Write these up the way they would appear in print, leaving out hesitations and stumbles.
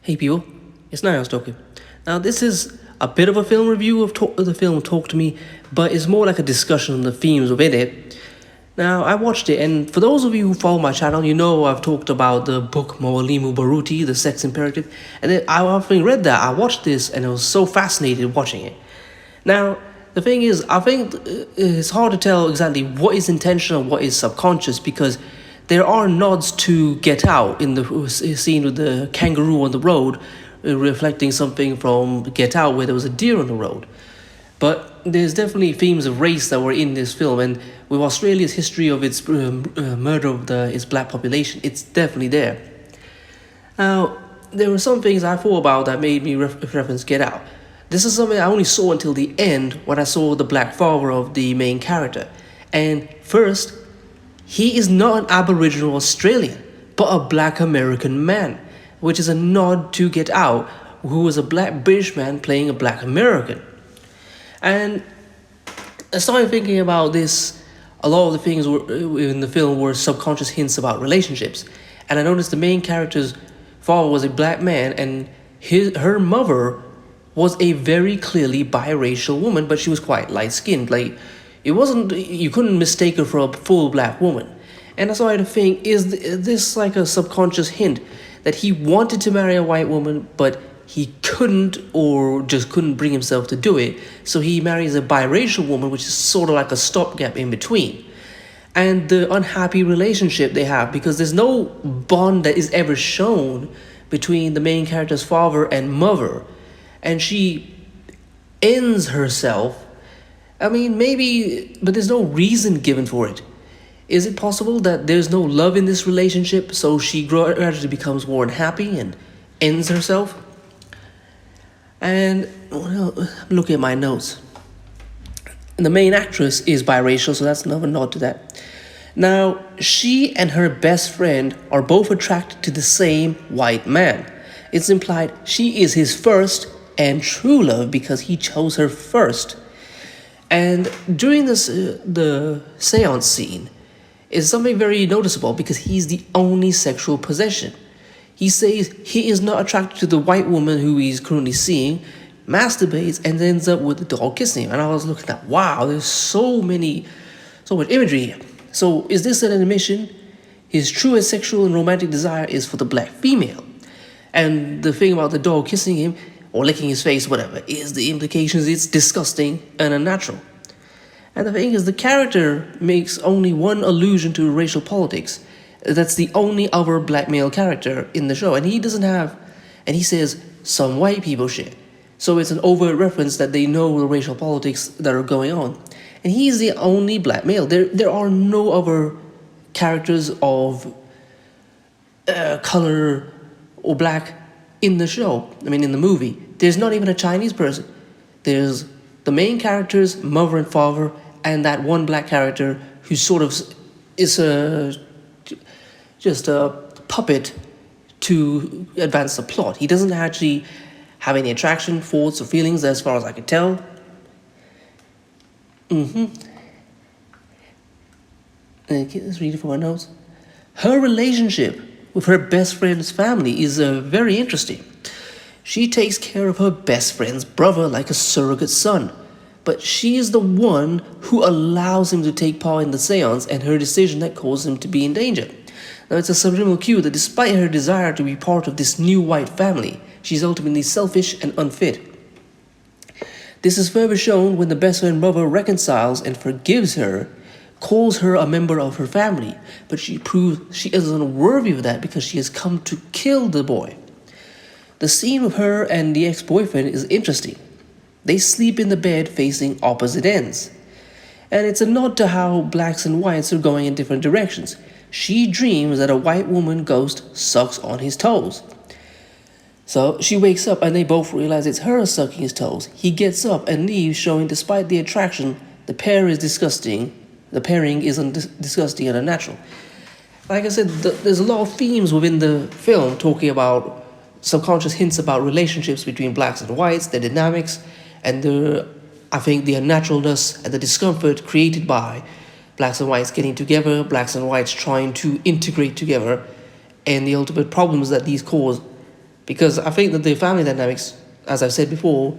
Hey people, it's Niles talking. Now this is a bit of a film review of the film Talk to Me, but it's more like a discussion on the themes within it. Now I watched it, and for those of you who follow my channel, you know I've talked about the book Mawalimu Baruti, The Sex Imperative, and then having read that, I watched this and I was so fascinated watching it. Now the thing is, I think it's hard to tell exactly what is intentional and what is subconscious because there are nods to Get Out in the scene with the kangaroo on the road, reflecting something from Get Out where there was a deer on the road. But there's definitely themes of race that were in this film, and with Australia's history of its murder of its black population, it's definitely there. Now, there were some things I thought about that made me reference Get Out. This is something I only saw until the end when I saw the black father of the main character. And first, he is not an Aboriginal Australian, but a black American man, which is a nod to Get Out, who was a black British man playing a black American. And I started thinking about this. A lot of the things in the film were subconscious hints about relationships. And I noticed the main character's father was a black man, and her mother was a very clearly biracial woman, but she was quite light-skinned. Like, you couldn't mistake her for a full black woman. And I started to think, is this like a subconscious hint that he wanted to marry a white woman, but he couldn't or just couldn't bring himself to do it, so he marries a biracial woman, which is sort of like a stopgap in between. And the unhappy relationship they have, because there's no bond that is ever shown between the main character's father and mother, and she ends herself. I mean, maybe, but there's no reason given for it. Is it possible that there's no love in this relationship, so she gradually becomes more unhappy and ends herself? And, well, I'm looking at my notes. And the main actress is biracial, so that's another nod to that. Now, she and her best friend are both attracted to the same white man. It's implied she is his first and true love because he chose her first. And during this, the seance scene is something very noticeable because he's the only sexual possession. He says he is not attracted to the white woman who he's currently seeing, masturbates, and ends up with the dog kissing him. And I was looking at, wow, there's so much imagery here. So is this an admission? His truest sexual and romantic desire is for the black female. And the thing about the dog kissing him, or licking his face, whatever, is the implications it's disgusting and unnatural. And the thing is, the character makes only one allusion to racial politics. That's the only other black male character in the show, and he says, some white people shit. So it's an overt reference that they know the racial politics that are going on. And he's the only black male. There are no other characters of color or black in the show, in the movie. There's not even a Chinese person. There's the main character's mother and father, and that one black character who sort of is just a puppet to advance the plot. He doesn't actually have any attraction, thoughts, or feelings, as far as I can tell. Let's read it from my notes. Her relationship with her best friend's family is very interesting. She takes care of her best friend's brother like a surrogate son, but she is the one who allows him to take part in the seance, and her decision that caused him to be in danger. Now, it's a subliminal cue that despite her desire to be part of this new white family, she's ultimately selfish and unfit. This is further shown when the best friend brother reconciles and forgives her, calls her a member of her family, but she proves she is unworthy of that because she has come to kill the boy. The scene with her and the ex-boyfriend is interesting. They sleep in the bed facing opposite ends. And it's a nod to how blacks and whites are going in different directions. She dreams that a white woman ghost sucks on his toes. So she wakes up and they both realize it's her sucking his toes. He gets up and leaves, showing despite the attraction, the pair is disgusting. The pairing isn't disgusting and unnatural. Like I said, there's a lot of themes within the film talking about subconscious hints about relationships between blacks and whites, their dynamics, and the unnaturalness and the discomfort created by blacks and whites getting together, blacks and whites trying to integrate together, and the ultimate problems that these cause Because I think that the family dynamics, as I've said before,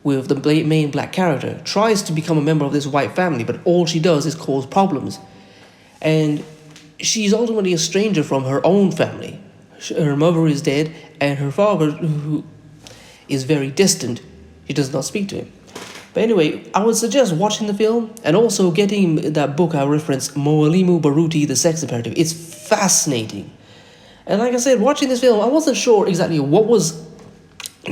with the main black character, tries to become a member of this white family, but all she does is cause problems. And she's ultimately a stranger from her own family. Her mother is dead, and her father, who is very distant, she does not speak to him. But anyway, I would suggest watching the film and also getting that book I referenced, Muallimu Baruti, The Sex Imperative. It's fascinating. And like I said, watching this film, I wasn't sure exactly what was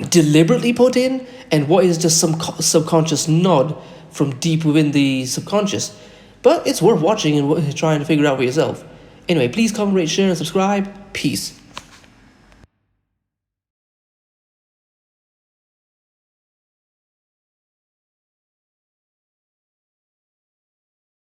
deliberately put in and what is just some subconscious nod from deep within the subconscious. But it's worth watching and trying to figure out for yourself. Anyway, please comment, rate, share, and subscribe. Peace.